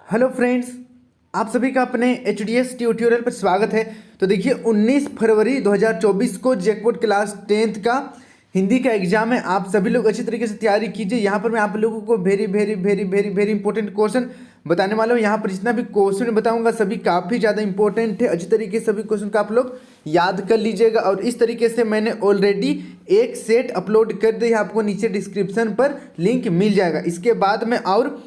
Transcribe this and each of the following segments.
Hello friends, आप सभी का अपने HDS ट्यूटोरियल पर स्वागत है। तो देखिए 19 फरवरी 2024 को जैकपॉट क्लास 10th का हिंदी का एग्जाम है। आप सभी लोग अच्छी तरीके से तैयारी कीजिए। यहाँ पर मैं आप लोगों को वेरी इंपॉर्टेंट क्वेश्चन बताने वाला हूँ। यहाँ पर जितना भी क्वेश्चन बताऊंगा सभी काफ़ी ज़्यादा इंपॉर्टेंट है। अच्छी तरीके से सभी क्वेश्चन का आप लोग याद कर लीजिएगा। और इस तरीके से मैंने ऑलरेडी एक सेट अपलोड कर दिया, आपको नीचे डिस्क्रिप्शन पर लिंक मिल जाएगा। इसके बाद मैं और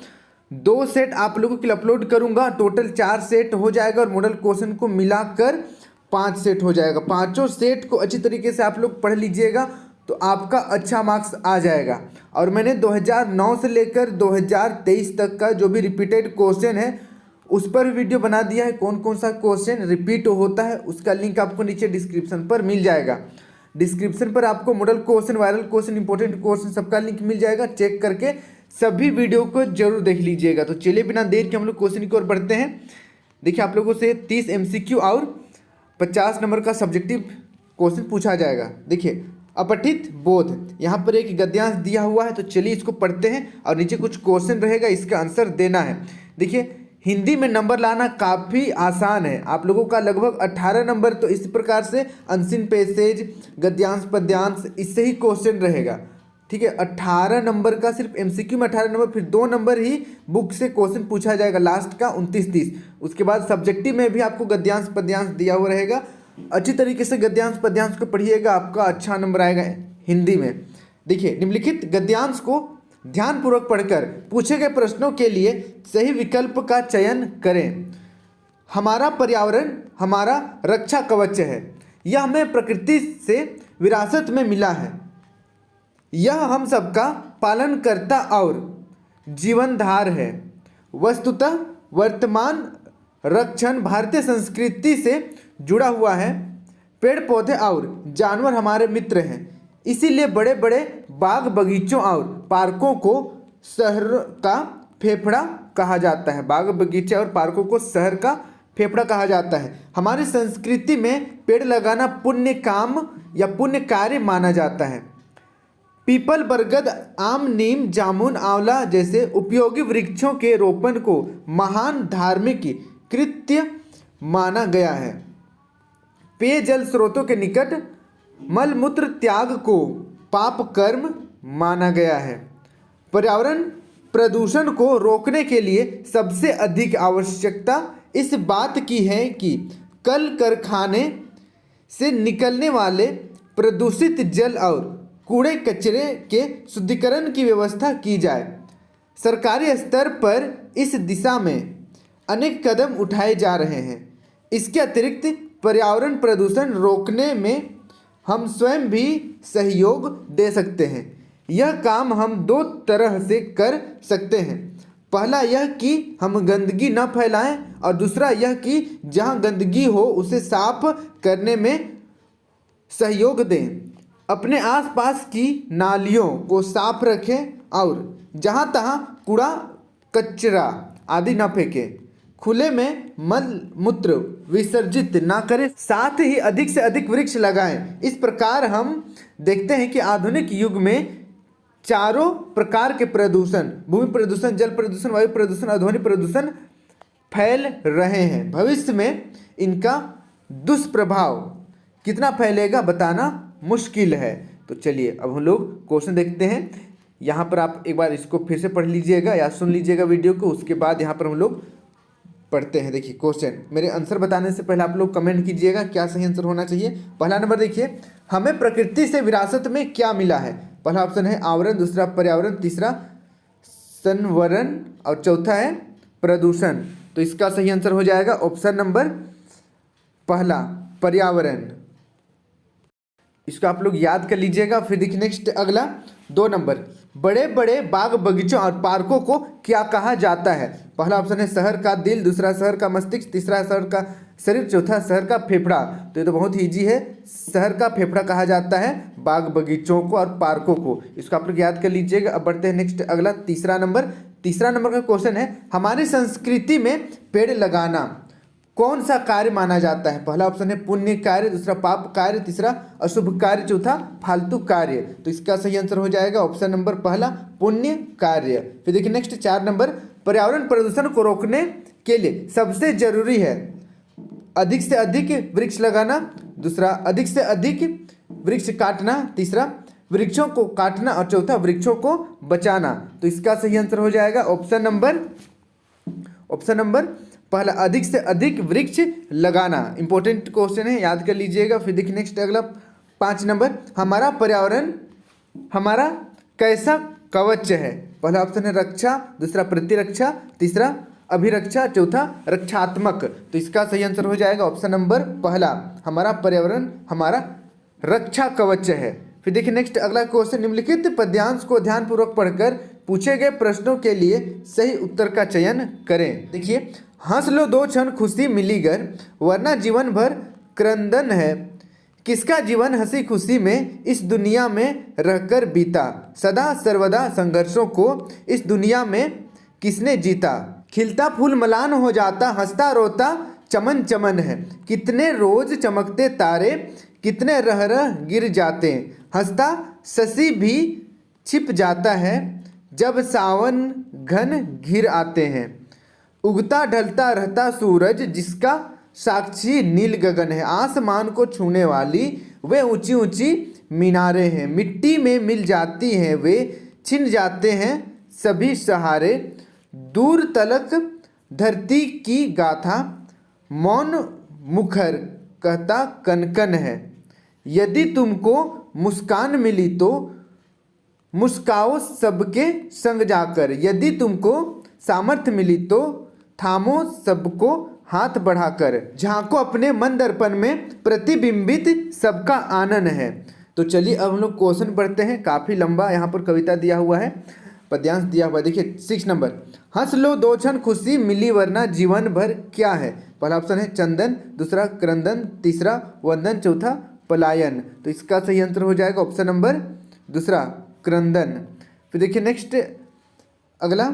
2 सेट आप लोगों के लिए अपलोड करूंगा, टोटल 4 सेट हो जाएगा और मॉडल क्वेश्चन को मिलाकर 5 सेट हो जाएगा। पांचों सेट को अच्छी तरीके से आप लोग पढ़ लीजिएगा तो आपका अच्छा मार्क्स आ जाएगा। और मैंने 2009 से लेकर 2023 तक का जो भी रिपीटेड क्वेश्चन है उस पर भी वीडियो बना दिया है। कौन कौन सा क्वेश्चन रिपीट होता है उसका लिंक आपको नीचे डिस्क्रिप्शन पर मिल जाएगा। डिस्क्रिप्शन पर आपको model question, viral question, important question सबका लिंक मिल जाएगा। चेक करके सभी वीडियो को जरूर देख लीजिएगा। तो चलिए बिना देर के हम लोग क्वेश्चन की ओर बढ़ते हैं। देखिए आप लोगों से 30 MCQ और 50 नंबर का सब्जेक्टिव क्वेश्चन पूछा जाएगा। देखिए अपठित बोध, यहाँ पर एक गद्यांश दिया हुआ है, तो चलिए इसको पढ़ते हैं और नीचे कुछ क्वेश्चन रहेगा, इसका आंसर देना है। देखिए हिंदी में नंबर लाना काफ़ी आसान है। आप लोगों का लगभग 18 नंबर तो इस प्रकार से अनसीन पैसेज, गद्यांश, पद्यांश, इससे ही क्वेश्चन रहेगा। ठीक है, 18 नंबर का सिर्फ MCQ में 18 नंबर, फिर 2 नंबर ही बुक से क्वेश्चन पूछा जाएगा लास्ट का 29-30। उसके बाद सब्जेक्टिव में भी आपको गद्यांश पद्यांश दिया हुआ रहेगा। अच्छी तरीके से गद्यांश पद्यांश को पढ़िएगा, आपका अच्छा नंबर आएगा हिंदी में। देखिए निम्नलिखित गद्यांश को ध्यानपूर्वक पढ़कर पूछे गए प्रश्नों के लिए सही विकल्प का चयन करें। हमारा पर्यावरण हमारा रक्षा कवच है, यह हमें प्रकृति से विरासत में मिला है। यह हम सबका पालनकर्ता और जीवनधार है। वस्तुतः वर्तमान रक्षण भारतीय संस्कृति से जुड़ा हुआ है। पेड़ पौधे और जानवर हमारे मित्र हैं, इसीलिए बड़े बड़े बाग बगीचों और पार्कों को शहर का फेफड़ा कहा जाता है। बाग बगीचे और पार्कों को शहर का फेफड़ा कहा जाता है। हमारी संस्कृति में पेड़ लगाना पुण्य काम या पुण्य कार्य माना जाता है। पीपल, बरगद, आम, नीम, जामुन, आंवला जैसे उपयोगी वृक्षों के रोपण को महान धार्मिक कृत्य माना गया है। पेयजल स्रोतों के निकट मलमूत्र त्याग को पाप कर्म माना गया है। पर्यावरण प्रदूषण को रोकने के लिए सबसे अधिक आवश्यकता इस बात की है कि कल कारखाने से निकलने वाले प्रदूषित जल और कूड़े कचरे के शुद्धिकरण की व्यवस्था की जाए। सरकारी स्तर पर इस दिशा में अनेक कदम उठाए जा रहे हैं। इसके अतिरिक्त पर्यावरण प्रदूषण रोकने में हम स्वयं भी सहयोग दे सकते हैं। यह काम हम 2 तरह से कर सकते हैं। पहला यह कि हम गंदगी न फैलाएं और दूसरा यह कि जहां गंदगी हो उसे साफ करने में सहयोग दें। अपने आसपास की नालियों को साफ रखें और जहां तहां कूड़ा कचरा आदि न फेंकें। खुले में मल मूत्र विसर्जित ना करें, साथ ही अधिक से अधिक वृक्ष लगाएं। इस प्रकार हम देखते हैं कि आधुनिक युग में चारों प्रकार के प्रदूषण, भूमि प्रदूषण, जल प्रदूषण, वायु प्रदूषण और ध्वनि प्रदूषण फैल रहे हैं। भविष्य में इनका दुष्प्रभाव कितना फैलेगा बताना मुश्किल है। तो चलिए अब हम लोग क्वेश्चन देखते हैं। यहाँ पर आप एक बार इसको फिर से पढ़ लीजिएगा या सुन लीजिएगा वीडियो को, उसके बाद यहाँ पर हम लोग पढ़ते हैं। देखिए क्वेश्चन, मेरे आंसर बताने से पहले आप लोग कमेंट कीजिएगा क्या सही आंसर होना चाहिए। पहला नंबर देखिए, हमें प्रकृति से विरासत में क्या मिला है। पहला ऑप्शन है आवरण, दूसरा पर्यावरण, तीसरा संवरण और चौथा है प्रदूषण। तो इसका सही आंसर हो जाएगा ऑप्शन नंबर पहला, पर्यावरण। इसको आप लोग याद कर लीजिएगा। फिर देखिए नेक्स्ट अगला 2 नंबर, बड़े बड़े बाग बगीचों और पार्कों को क्या कहा जाता है। पहला ऑप्शन है शहर का दिल, दूसरा शहर का मस्तिष्क, तीसरा शहर का शरीर, चौथा शहर का फेफड़ा। तो ये तो बहुत ही ईजी है, शहर का फेफड़ा कहा जाता है बाग बगीचों को और पार्कों को। इसको आप लोग याद कर लीजिएगा। अब बढ़ते हैं नेक्स्ट अगला तीसरा नंबर का क्वेश्चन है, हमारी संस्कृति में पेड़ लगाना कौन सा कार्य माना जाता है। पहला ऑप्शन है पुण्य कार्य, दूसरा पाप कार्य, तीसरा अशुभ कार्य, चौथा फालतू कार्य। तो इसका सही आंसर हो जाएगा ऑप्शन नंबर पहला, पुण्य कार्य। फिर देखिए नेक्स्ट 4 नंबर, पर्यावरण प्रदूषण को रोकने के लिए सबसे जरूरी है अधिक से अधिक वृक्ष लगाना, दूसरा अधिक से अधिक वृक्ष काटना, तीसरा वृक्षों को काटना और चौथा वृक्षों को बचाना। तो इसका सही आंसर हो जाएगा ऑप्शन नंबर पहला, अधिक से अधिक वृक्ष लगाना। इंपॉर्टेंट क्वेश्चन है, याद कर लीजिएगा। फिर देखिए नेक्स्ट अगला 5 नंबर, हमारा पर्यावरण हमारा कैसा कवच है। पहला ऑप्शन है रक्षा, दूसरा प्रतिरक्षा, तीसरा अभिरक्षा, चौथा रक्षात्मक। तो इसका सही आंसर हो जाएगा ऑप्शन नंबर पहला, हमारा पर्यावरण हमारा रक्षा कवच है। फिर देखिए नेक्स्ट अगला क्वेश्चन, निम्नलिखित पद्यांश को ध्यानपूर्वक पढ़कर पूछे गए प्रश्नों के लिए सही उत्तर का चयन करें। देखिए, हंस लो दो क्षण खुशी मिली गर, वरना जीवन भर क्रंदन है। किसका जीवन हंसी खुशी में इस दुनिया में रहकर बीता, सदा सर्वदा संघर्षों को इस दुनिया में किसने जीता। खिलता फूल मलान हो जाता, हंसता रोता चमन चमन है। कितने रोज चमकते तारे, कितने रह रह गिर जाते। हंसता शशि भी छिप जाता है, जब सावन घन घिर आते हैं। उगता ढलता रहता सूरज, जिसका साक्षी नील गगन है। आसमान को छूने वाली वे ऊंची ऊंची मीनारें हैं। मिट्टी में मिल जाती हैं वे, छिन जाते हैं सभी सहारे। दूर तलक धरती की गाथा, मौन मुखर कहता कनकन है। यदि तुमको मुस्कान मिली तो मुस्काओ सबके संग जाकर। यदि तुमको सामर्थ्य मिली तो थामो सबको हाथ बढ़ाकर। झांको अपने मन दर्पण में, प्रतिबिंबित सबका आनंद है। तो चलिए अब हम लोग क्वेश्चन पढ़ते हैं। काफ़ी लंबा यहाँ पर कविता दिया हुआ है, पद्यांश दिया हुआ है। देखिए 6 नंबर, हंस लो दो क्षण खुशी मिली, वरना जीवन भर क्या है। पहला ऑप्शन है चंदन, दूसरा क्रंदन, तीसरा वंदन, चौथा पलायन। तो इसका सही आंसर हो जाएगा ऑप्शन नंबर दूसरा क्रंदन। फिर देखिए नेक्स्ट अगला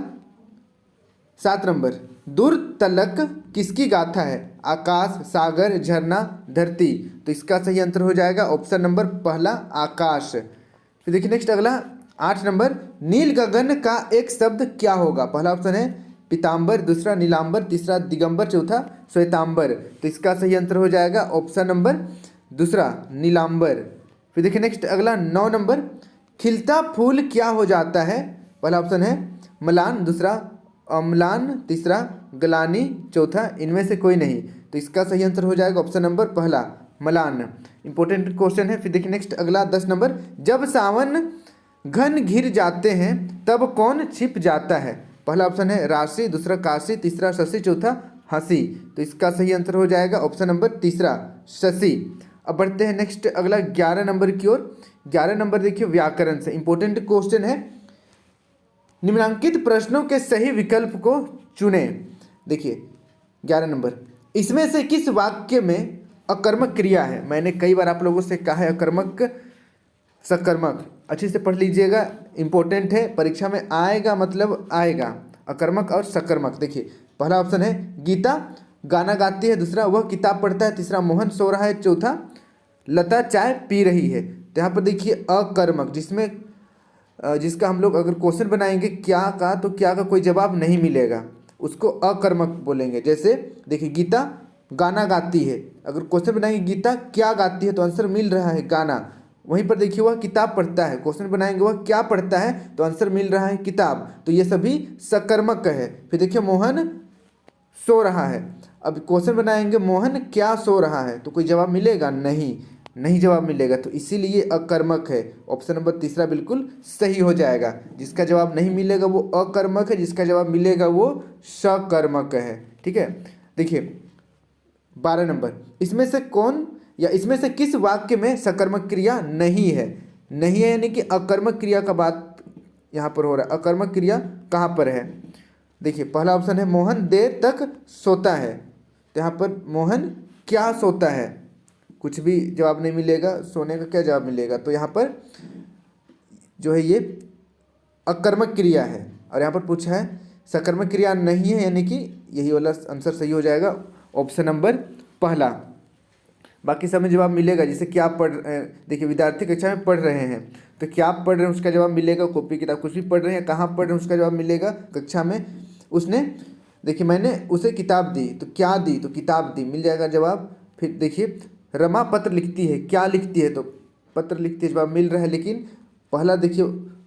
7 नंबर, दूर तलक किसकी गाथा है। आकाश, सागर, झरना, धरती। तो इसका सही आंसर हो जाएगा ऑप्शन नंबर पहला आकाश। फिर देखिए नेक्स्ट अगला 8 नंबर, नील गगन का एक शब्द क्या होगा। पहला ऑप्शन है पीताम्बर, दूसरा नीलांबर, तीसरा दिगंबर, चौथा श्वेतांबर। तो इसका सही आंसर हो जाएगा ऑप्शन नंबर दूसरा नीलांबर। फिर देखिए नेक्स्ट अगला 9 नंबर, खिलता फूल क्या हो जाता है। पहला ऑप्शन है मलान, दूसरा अम्लान, तीसरा गलानी, चौथा इनमें से कोई नहीं। तो इसका सही आंसर हो जाएगा ऑप्शन नंबर पहला मलान। इंपॉर्टेंट क्वेश्चन है। फिर देखिए नेक्स्ट अगला 10 नंबर, जब सावन घन घिर जाते हैं तब कौन छिप जाता है। पहला ऑप्शन है राशि, दूसरा काशी, तीसरा शशि, चौथा हंसी। तो इसका सही आंसर हो जाएगा ऑप्शन नंबर तीसरा शशि। अब बढ़ते हैं नेक्स्ट अगला 11 नंबर की ओर। 11 नंबर देखिए व्याकरण से इंपॉर्टेंट क्वेश्चन है। निम्नलिखित प्रश्नों के सही विकल्प को चुने। देखिए 11 नंबर, इसमें से किस वाक्य में अकर्मक क्रिया है। मैंने कई बार आप लोगों से कहा है अकर्मक सकर्मक, अच्छे से पढ़ लीजिएगा, इंपॉर्टेंट है, परीक्षा में आएगा मतलब आएगा। अकर्मक और सकर्मक। देखिए पहला ऑप्शन है गीता गाना गाती है, दूसरा वह किताब पढ़ता है, तीसरा मोहन सो रहा है, चौथा लता चाय पी रही है। तो यहाँ पर देखिए अकर्मक, जिसका हम लोग अगर क्वेश्चन बनाएंगे क्या का, तो क्या का कोई जवाब नहीं मिलेगा, उसको अकर्मक बोलेंगे। जैसे देखिए गीता गाना गाती है, अगर क्वेश्चन बनाएंगे गीता क्या गाती है तो आंसर मिल रहा है गाना। वहीं पर देखिए वह किताब पढ़ता है, क्वेश्चन बनाएंगे वह क्या पढ़ता है तो आंसर मिल रहा है किताब। तो ये सभी सकर्मक है। फिर देखिए मोहन सो रहा है, अब क्वेश्चन बनाएंगे मोहन क्या सो रहा है तो कोई जवाब मिलेगा नहीं जवाब मिलेगा। तो इसीलिए अकर्मक है। ऑप्शन नंबर तीसरा बिल्कुल सही हो जाएगा। जिसका जवाब नहीं मिलेगा वो अकर्मक है, जिसका जवाब मिलेगा वो सकर्मक है। ठीक है। देखिए 12 नंबर, इसमें से कौन या इसमें से किस वाक्य में सकर्मक क्रिया नहीं है। नहीं है यानी कि अकर्मक क्रिया का बात यहाँ पर हो रहा है। अकर्मक क्रिया कहाँ पर है। देखिए पहला ऑप्शन है मोहन देर तक सोता है, तो यहाँ पर मोहन क्या सोता है, कुछ भी जवाब नहीं मिलेगा। सोने का क्या जवाब मिलेगा, तो यहाँ पर जो है ये अकर्मक क्रिया है। और यहाँ पर पूछा है सकर्मक क्रिया नहीं है, यानी कि यही वाला आंसर सही हो जाएगा ऑप्शन नंबर पहला। बाकी सब में जवाब मिलेगा। जैसे क्या पढ़ देखिए विद्यार्थी कक्षा में पढ़ रहे हैं, तो क्या आप पढ़ रहे हैं उसका जवाब मिलेगा। कॉपी किताब कुछ भी पढ़ रहे हैं, कहाँ पढ़ रहे हैं उसका जवाब मिलेगा कक्षा में। उसने, देखिए मैंने उसे किताब दी, तो क्या दी, तो किताब दी, मिल जाएगा जवाब। फिर देखिए रमा पत्र लिखती है, क्या लिखती है, तो पत्र लिखती है, जवाब मिल रहा है। लेकिन पहला देखिए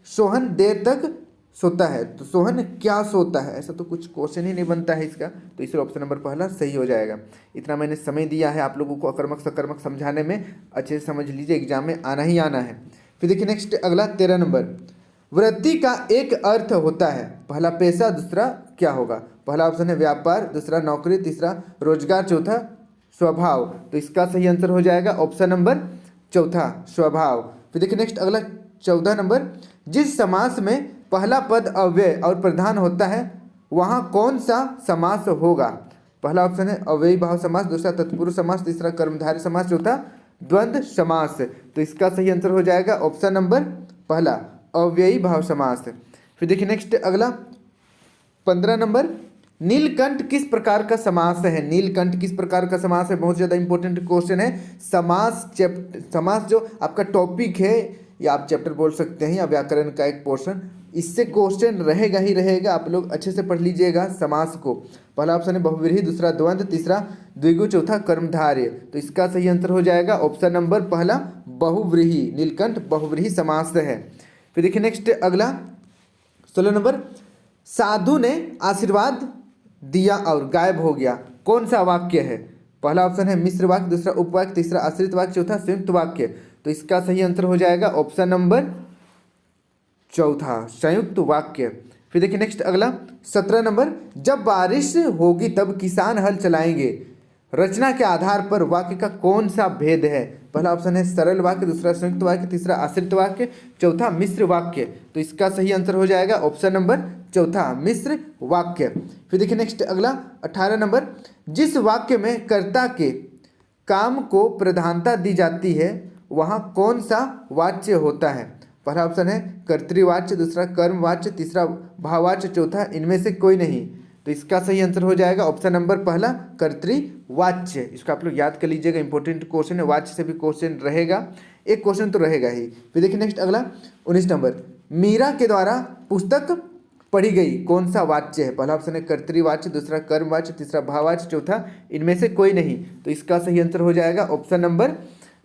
सोहन देर तक सोता है, तो सोहन क्या सोता है, ऐसा तो कुछ क्वेश्चन ही नहीं बनता है इसका, तो इसलिए ऑप्शन नंबर पहला सही हो जाएगा। इतना मैंने समय दिया है आप लोगों को अकर्मक सकर्मक समझाने में, अच्छे से समझ लीजिए, एग्जाम में आना ही आना है। फिर देखिए नेक्स्ट अगला 13 नंबर, वृत्ति का एक अर्थ होता है, पहला पैसा, दूसरा क्या होगा, पहला ऑप्शन है व्यापार, दूसरा नौकरी, तीसरा रोजगार, चौथा स्वभाव। तो इसका सही आंसर हो जाएगा ऑप्शन नंबर चौथा स्वभाव। फिर देखिए नेक्स्ट अगला 14 नंबर, जिस समास में पहला पद अव्यय और प्रधान होता है वहाँ कौन सा समास होगा, पहला ऑप्शन है अव्ययी भाव समास, दूसरा तत्पुरुष समास, तीसरा कर्मधारय समास, चौथा द्वंद्व समास। तो इसका सही आंसर हो जाएगा ऑप्शन नंबर पहला अव्ययी भाव समास। फिर देखिए नेक्स्ट अगला 15 नंबर, नीलकंठ किस प्रकार का समास है, नीलकंठ किस प्रकार का समास है, बहुत ज़्यादा इंपॉर्टेंट क्वेश्चन है। समास जो आपका टॉपिक है, या आप चैप्टर बोल सकते हैं, या व्याकरण का एक पोर्शन, इससे क्वेश्चन रहेगा ही रहेगा, आप लोग अच्छे से पढ़ लीजिएगा समास को। पहला ऑप्शन है बहुव्रीहि, दूसरा द्वंद्व, तीसरा द्विगु, चौथा कर्मधारय। तो इसका सही आंसर हो जाएगा ऑप्शन नंबर पहला बहुव्रीहि, नीलकंठ बहुव्रीहि समास है। फिर देखिए नेक्स्ट अगला 16 नंबर, साधु ने आशीर्वाद दिया और गायब हो गया, कौन सा वाक्य है, पहला ऑप्शन है मिश्र वाक्य, दूसरा उपवाक्य, तीसरा आश्रित वाक्य, चौथा संयुक्त वाक्य। तो इसका सही आंसर हो जाएगा ऑप्शन नंबर चौथा संयुक्त वाक्य। फिर देखिए नेक्स्ट अगला 17 नंबर, जब बारिश होगी तब किसान हल चलाएंगे, रचना के आधार पर वाक्य का कौन सा भेद है, पहला ऑप्शन है सरल वाक्य, दूसरा संयुक्त वाक्य, तीसरा आश्रित वाक्य, चौथा मिश्र वाक्य। तो इसका सही आंसर हो जाएगा ऑप्शन नंबर चौथा मिश्र वाक्य। फिर देखिए नेक्स्ट अगला 18 नंबर, जिस वाक्य में कर्ता के काम को प्रधानता दी जाती है वहाँ कौन सा वाच्य होता है, पहला ऑप्शन है कर्तृवाच्य, दूसरा कर्मवाच्य, तीसरा भाववाच्य, चौथा इनमें से कोई नहीं। तो इसका सही आंसर हो जाएगा ऑप्शन नंबर पहला कर्तृवाच्य। इसको आप लोग याद कर लीजिएगा, इंपॉर्टेंट क्वेश्चन है, वाच्य से भी क्वेश्चन रहेगा, एक क्वेश्चन तो रहेगा ही। फिर देखिए नेक्स्ट अगला 19 नंबर, मीरा के द्वारा पुस्तक पढ़ी गई, कौन सा वाच्य है, पहला ऑप्शन है कर्तृवाच्य, दूसरा कर्मवाच्य, तीसरा भाववाच्य, चौथा इनमें से कोई नहीं। तो इसका सही आंसर हो जाएगा ऑप्शन नंबर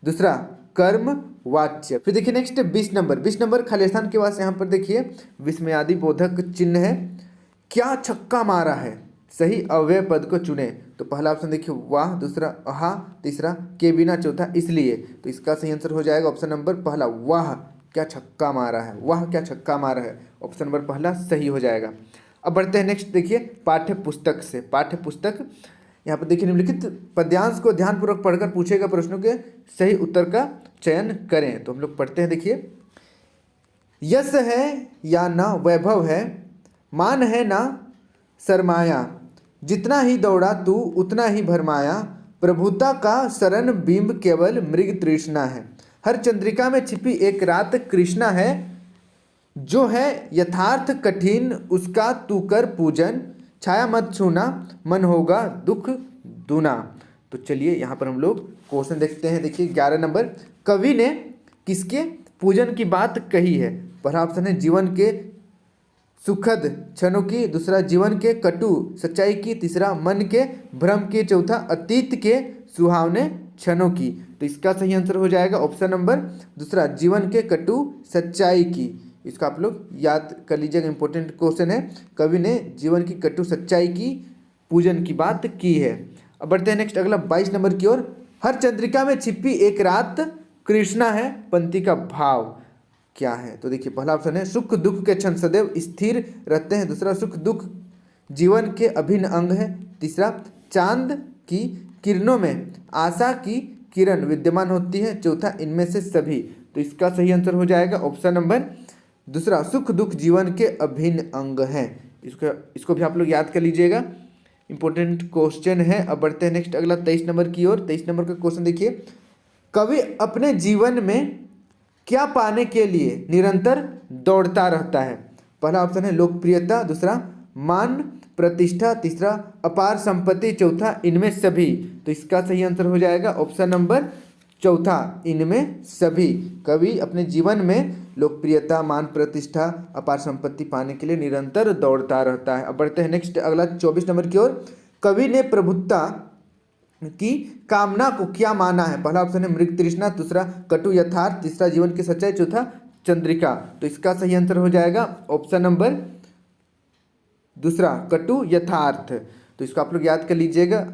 दूसरा कर्म वाच्य। फिर देखिए नेक्स्ट 20 नंबर, 20 नंबर खाली स्थान के पास यहाँ पर देखिए विस्मयादि बोधक चिन्ह है, क्या छक्का मारा है, सही अव्यय पद को चुने। तो पहला ऑप्शन देखिए वाह, दूसरा आहा, तीसरा के बिना, चौथा इसलिए। तो इसका सही आंसर हो जाएगा ऑप्शन नंबर पहला वाह क्या छक्का मारा है, वाह क्या छक्का मारा है, ऑप्शन नंबर पहला सही हो जाएगा। अब बढ़ते हैं नेक्स्ट देखिए पाठ्य पुस्तक से। पाठ्य पुस्तक यहाँ पर देखिए निम्नलिखित पद्यांश को ध्यानपूर्वक पढ़कर पूछेगा प्रश्नों के सही उत्तर का चयन करें। तो हम लोग पढ़ते हैं, देखिए यश है या ना वैभव है, मान है ना सरमाया, जितना ही दौड़ा तू उतना ही भरमाया, प्रभुता का शरण बिंब केवल मृग तृष्णा है, हर चंद्रिका में छिपी एक रात कृष्णा है, जो है यथार्थ कठिन उसका तू कर पूजन, छाया मत छूना मन होगा दुख दूना। तो चलिए यहाँ पर हम लोग क्वेश्चन देखते हैं। देखिए 11 नंबर, कवि ने किसके पूजन की बात कही है, पहला ऑप्शन है जीवन के सुखद क्षणों की, दूसरा जीवन के कटु सच्चाई की, तीसरा मन के भ्रम की, चौथा अतीत के सुहावने क्षणों की। तो इसका सही आंसर हो जाएगा ऑप्शन नंबर दूसरा जीवन के कटु सच्चाई की। इसको आप लोग याद कर लीजिएगा, इंपॉर्टेंट क्वेश्चन है, कवि ने जीवन की कटु सच्चाई की पूजन की बात की है। अब बढ़ते हैं नेक्स्ट अगला 22 नंबर की ओर, हर चंद्रिका में छिपी एक रात कृष्णा है, पंक्ति का भाव क्या है। तो देखिए पहला ऑप्शन है सुख दुख के क्षण सदैव स्थिर रहते हैं, दूसरा सुख दुख जीवन के अभिन्न अंग है, तीसरा चांद की किरणों में आशा की किरण विद्यमान होती है, चौथा इनमें से सभी। तो इसका सही आंसर हो जाएगा ऑप्शन नंबर दूसरा सुख दुख जीवन के अभिन्न अंग हैं। इसको भी आप लोग याद कर लीजिएगा, इंपॉर्टेंट क्वेश्चन है। अब बढ़ते हैं नेक्स्ट अगला 23 नंबर की ओर। 23 नंबर का क्वेश्चन देखिए, कवि अपने जीवन में क्या पाने के लिए निरंतर दौड़ता रहता है, पहला ऑप्शन है लोकप्रियता, दूसरा मान प्रतिष्ठा, तीसरा अपार संपत्ति, चौथा इनमें सभी। तो इसका सही आंसर हो जाएगा ऑप्शन नंबर चौथा इनमें सभी। कवि अपने जीवन में लोकप्रियता, मान प्रतिष्ठा, अपार संपत्ति पाने के लिए निरंतर दौड़ता रहता है। अब बढ़ते हैं नेक्स्ट अगला 24 नंबर की ओर। कवि ने प्रभुत्ता की कामना को क्या माना है? पहला ऑप्शन है मृग तृष्णा, दूसरा कटु यथार्थ, तीसरा जीवन की सच्चाई, चौथा चंद्रिका। तो इसका सही आंसर हो जाएगा ऑप्शन नंबर दूसरा कटु यथार्थ। तो इसको आप लोग याद कर लीजिएगा।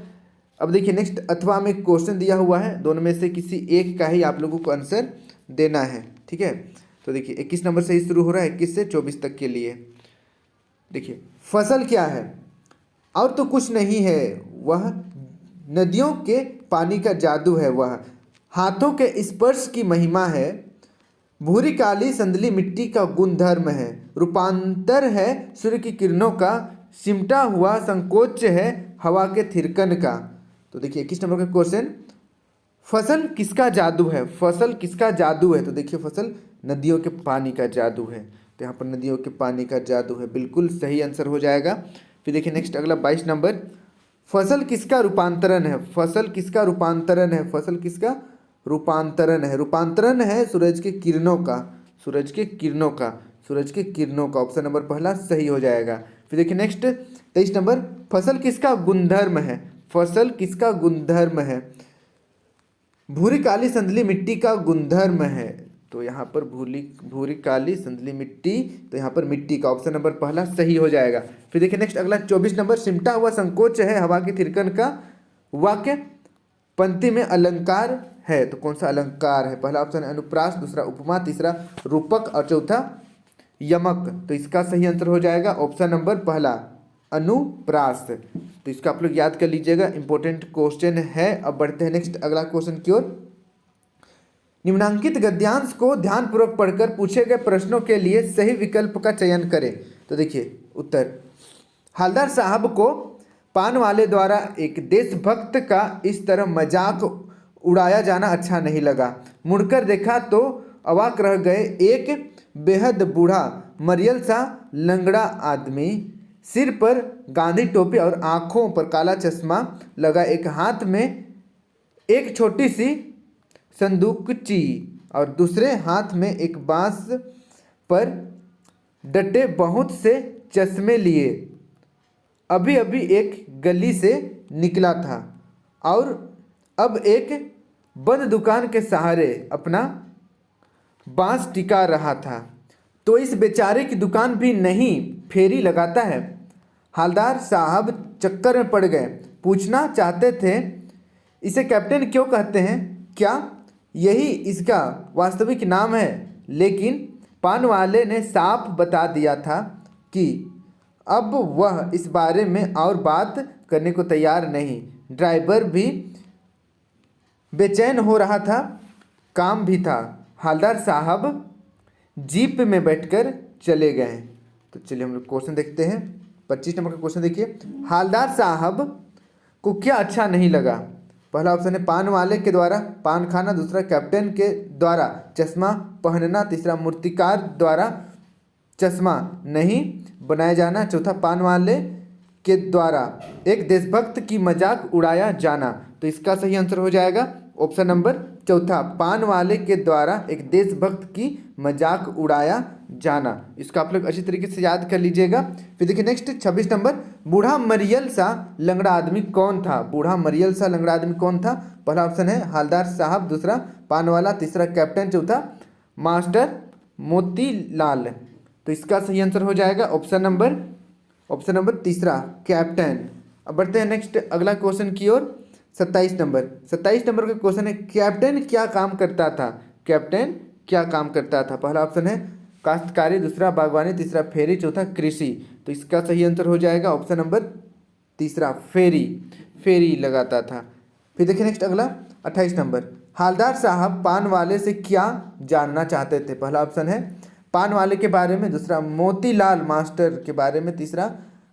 अब देखिए नेक्स्ट, अथवा में क्वेश्चन दिया हुआ है, दोनों में से किसी एक का ही आप लोगों को आंसर देना है, ठीक है। तो देखिए 21 नंबर से ही शुरू हो रहा है, 21 से 24 तक के लिए। देखिए फसल क्या है? और तो कुछ नहीं है, वह नदियों के पानी का जादू है, वह हाथों के स्पर्श की महिमा है, भूरी काली संदली मिट्टी का गुणधर्म है, रूपांतर है सूर्य की किरणों का, सिमटा हुआ संकोच है हवा के थिरकन का। तो देखिए 21 नंबर का क्वेश्चन, फसल किसका जादू है? फसल किसका जादू है? तो देखिए फसल नदियों के पानी का जादू है। तो यहाँ पर नदियों के पानी का जादू है, बिल्कुल सही आंसर हो जाएगा। फिर देखिए नेक्स्ट अगला 22 नंबर, फसल किसका रूपांतरण है? फसल किसका रूपांतरण है? फसल किसका रूपांतरण है? रूपांतरण है सूरज के किरणों का, सूरज के किरणों का, सूरज के किरणों का। ऑप्शन नंबर पहला सही हो जाएगा। फिर देखिए नेक्स्ट 23 नंबर, फसल किसका गुणधर्म है? फसल किसका गुणधर्म है? भूरी काली संदली मिट्टी का गुणधर्म है। तो यहाँ पर भूरी काली संदली मिट्टी, तो यहाँ पर मिट्टी का ऑप्शन नंबर पहला सही हो जाएगा। फिर देखिए नेक्स्ट अगला 24 नंबर, सिमटा हुआ संकोच है हवा की थिरकन का, वाक्य पंक्ति में अलंकार है। तो कौन सा अलंकार है? पहला ऑप्शन है अनुप्रास, दूसरा उपमा, तीसरा रूपक और चौथा यमक। तो इसका सही आंसर हो जाएगा ऑप्शन नंबर पहला अनुप्रास। तो इसका आप लोग याद कर लीजिएगा, इंपॉर्टेंट क्वेश्चन है। अब बढ़ते हैं नेक्स्ट अगला क्वेश्चन की ओर। निम्नांकित गद्यांश को ध्यानपूर्वक पढ़कर पूछे गए प्रश्नों के लिए सही विकल्प का चयन करें। तो देखिए उत्तर, हवलदार साहब को पान वाले द्वारा एक देशभक्त का इस तरह मजाक उड़ाया जाना अच्छा नहीं लगा। मुड़कर देखा तो अवाक रह गए, एक बेहद बूढ़ा मरियल सा लंगड़ा आदमी, सिर पर गांधी टोपी और आंखों पर काला चश्मा लगा, एक हाथ में एक छोटी सी संदूकची और दूसरे हाथ में एक बांस पर डटे बहुत से चश्मे लिए, अभी अभी एक गली से निकला था और अब एक बंद दुकान के सहारे अपना बांस टिका रहा था। तो इस बेचारे की दुकान भी नहीं फेरी लगाता है। हवलदार साहब चक्कर में पड़ गए, पूछना चाहते थे इसे कैप्टन क्यों कहते हैं, क्या यही इसका वास्तविक नाम है? लेकिन पान वाले ने साफ बता दिया था कि अब वह इस बारे में और बात करने को तैयार नहीं। ड्राइवर भी बेचैन हो रहा था, काम भी था। हवलदार साहब जीप में बैठकर चले गए। तो चलिए हम लोग क्वेश्चन देखते हैं। 25 नंबर का क्वेश्चन देखिए, हवलदार साहब को क्या अच्छा नहीं लगा? पहला ऑप्शन है पान वाले के द्वारा पान खाना, दूसरा कैप्टन के द्वारा चश्मा पहनना, तीसरा मूर्तिकार द्वारा चश्मा नहीं बनाया जाना, चौथा पान वाले के द्वारा एक देशभक्त की मजाक उड़ाया जाना। तो इसका सही आंसर हो जाएगा ऑप्शन नंबर चौथा, पान वाले के द्वारा एक देशभक्त की मजाक उड़ाया जाना। इसका आप लोग अच्छी तरीके से याद कर लीजिएगा। फिर देखिए नेक्स्ट 26 नंबर, बूढ़ा मरियल सा लंगड़ा आदमी कौन था? बूढ़ा मरियल सा लंगड़ा आदमी कौन था? पहला ऑप्शन है हवलदार साहब, दूसरा पान वाला, तीसरा कैप्टन, चौथा मास्टर मोतीलाल। तो इसका सही आंसर हो जाएगा ऑप्शन नंबर तीसरा कैप्टन। अब बढ़ते हैं नेक्स्ट अगला क्वेश्चन की ओर। 27 नंबर का क्वेश्चन है, कैप्टन क्या काम करता था? कैप्टन क्या काम करता था? पहला ऑप्शन है काश्तकारी, दूसरा बागवानी, तीसरा फेरी, चौथा कृषि। तो इसका सही आंसर हो जाएगा ऑप्शन नंबर तीसरा फेरी लगाता था। फिर देखिए नेक्स्ट अगला 28 नंबर, हवलदार साहब पान वाले से क्या जानना चाहते थे? पहला ऑप्शन है पान वाले के बारे में, दूसरा मोतीलाल मास्टर के बारे में, तीसरा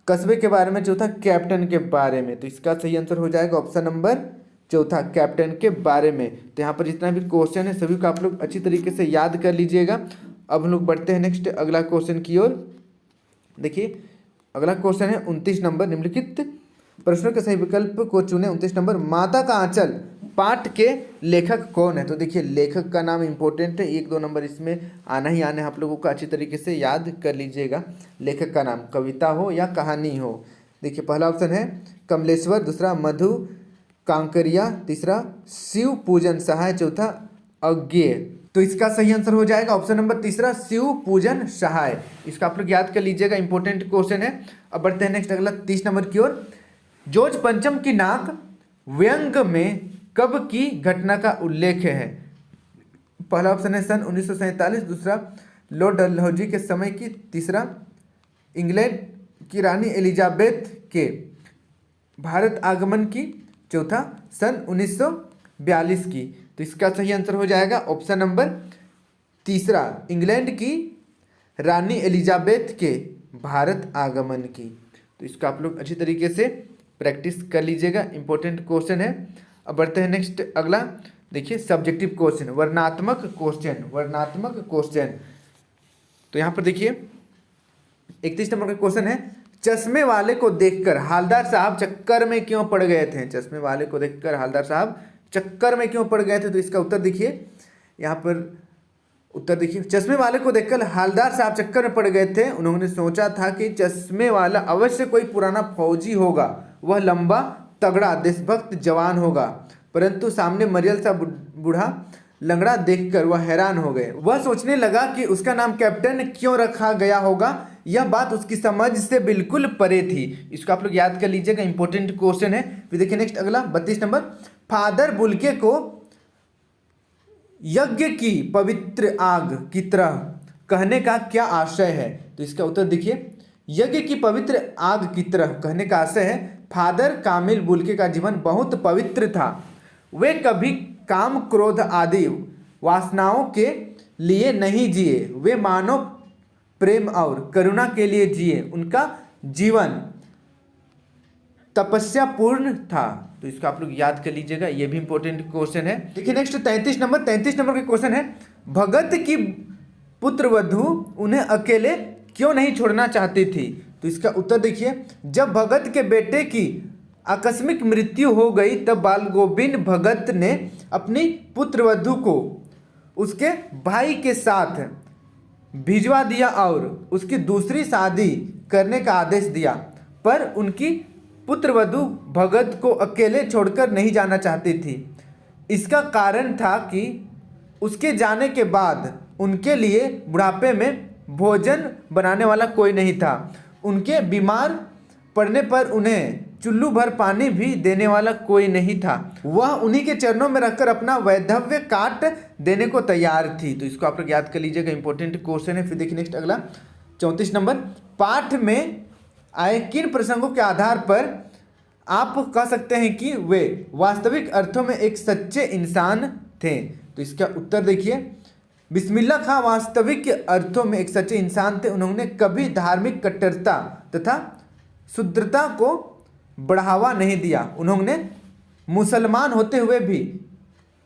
कस्बे के बारे में, चौथा कैप्टन के बारे में। तो इसका सही आंसर हो जाएगा ऑप्शन नंबर चौथा कैप्टन के बारे में। तो यहाँ पर जितना भी क्वेश्चन है सभी को आप लोग अच्छी तरीके से याद कर लीजिएगा। अब हम लोग बढ़ते हैं नेक्स्ट अगला क्वेश्चन की ओर। देखिए अगला क्वेश्चन है 29 नंबर, निम्नलिखित प्रश्नों के सही विकल्प को चुने। 29 नंबर, माता का आंचल पाठ के लेखक कौन है? तो देखिए लेखक का नाम इंपॉर्टेंट है, 1-2 नंबर इसमें आना ही आना है आप लोगों को, अच्छी तरीके से याद कर लीजिएगा। लेखक का नाम कविता हो या कहानी हो। देखिए पहला ऑप्शन है कमलेश्वर, दूसरा मधु कांकरिया, तीसरा शिव पूजन सहाय, चौथा अज्ञेय। तो इसका सही आंसर हो जाएगा ऑप्शन नंबर तीसरा शिव पूजन सहाय। इसका आप लोग याद कर लीजिएगा, इंपॉर्टेंट क्वेश्चन है। अब बढ़ते हैं नेक्स्ट अगला 30 नंबर की ओर। जॉर्ज पंचम की नाक व्यंग में कब की घटना का उल्लेख है? पहला ऑप्शन है सन 1947, दूसरा लॉर्ड डलहौजी के समय की, तीसरा इंग्लैंड की रानी एलिजाबेथ के भारत आगमन की, चौथा सन 1942 की। तो इसका सही आंसर हो जाएगा ऑप्शन नंबर तीसरा इंग्लैंड की रानी एलिजाबेथ के भारत आगमन की। तो इसका आप लोग अच्छी तरीके से प्रैक्टिस कर लीजिएगा, इंपॉर्टेंट क्वेश्चन है। अब बढ़ते हैं नेक्स्ट अगला, देखिए सब्जेक्टिव क्वेश्चन, वर्णनात्मक क्वेश्चन, वर्णनात्मक क्वेश्चन। तो यहाँ पर देखिए 31 नंबर का क्वेश्चन है, चश्मे वाले को देखकर हालदार साहब चक्कर में क्यों पड़ गए थे? चश्मे वाले को देखकर हालदार साहब चक्कर में क्यों पड़ गए थे? तो इसका उत्तर देखिए, यहाँ पर उत्तर देखिए, चश्मे वाले को देखकर हालदार साहब चक्कर में पड़ गए थे। उन्होंने सोचा था कि चश्मे वाला अवश्य कोई पुराना फौजी होगा, वह लंबा तगड़ा देशभक्त जवान होगा, परंतु सामने मरियल सा बूढ़ा लंगड़ा देखकर वह हैरान हो गए। वह सोचने लगा कि उसका नाम कैप्टन क्यों रखा गया होगा। यह बात उसकी समझ से बिल्कुल परे थी। इसको आप लोग याद कर लीजिएगा, इंपॉर्टेंट क्वेश्चन है। फिर देखिए नेक्स्ट अगला 32 नंबर, फादर बुल्के को यज्ञ की पवित्र आग की तरह कहने का क्या आशय है? तो इसका उत्तर देखिए, यज्ञ की पवित्र आग की तरह कहने का आशय है, फादर कामिल बुल्के का जीवन बहुत पवित्र था। वे कभी काम क्रोध आदि वासनाओं के लिए नहीं जिए, वे मानव प्रेम और करुणा के लिए जिए। उनका जीवन तपस्या पूर्ण था। तो इसको आप लोग याद कर लीजिएगा, ये भी इंपॉर्टेंट क्वेश्चन है। देखिए नेक्स्ट 33 नंबर, 33 नंबर का क्वेश्चन है, भगत की पुत्रवधू उन्हें अकेले क्यों नहीं छोड़ना चाहती थी? तो इसका उत्तर देखिए, जब भगत के बेटे की आकस्मिक मृत्यु हो गई तब बाल गोविंद भगत ने अपनी पुत्रवधू को उसके भाई के साथ भिजवा दिया और उसकी दूसरी शादी करने का आदेश दिया, पर उनकी पुत्रवधू भगत को अकेले छोड़कर नहीं जाना चाहती थी। इसका कारण था कि उसके जाने के बाद उनके लिए बुढ़ापे में भोजन बनाने वाला कोई नहीं था। उनके बीमार पड़ने पर उन्हें चुल्लू भर पानी भी देने वाला कोई नहीं था। वह उन्हीं के चरणों में रखकर अपना वैधव्य काट देने को तैयार थी। तो इसको आप लोग याद कर लीजिएगा, इंपॉर्टेंट क्वेश्चन है। फिर देखिए नेक्स्ट अगला 34 नंबर, पाठ में आए किन प्रसंगों के आधार पर आप कह सकते हैं कि वे वास्तविक अर्थों में एक सच्चे इंसान थे? तो इसका उत्तर देखिए, बिस्मिल्लाह खां वास्तविक अर्थों में एक सच्चे इंसान थे। उन्होंने कभी धार्मिक कट्टरता तथा शुद्धता को बढ़ावा नहीं दिया। उन्होंने मुसलमान होते हुए भी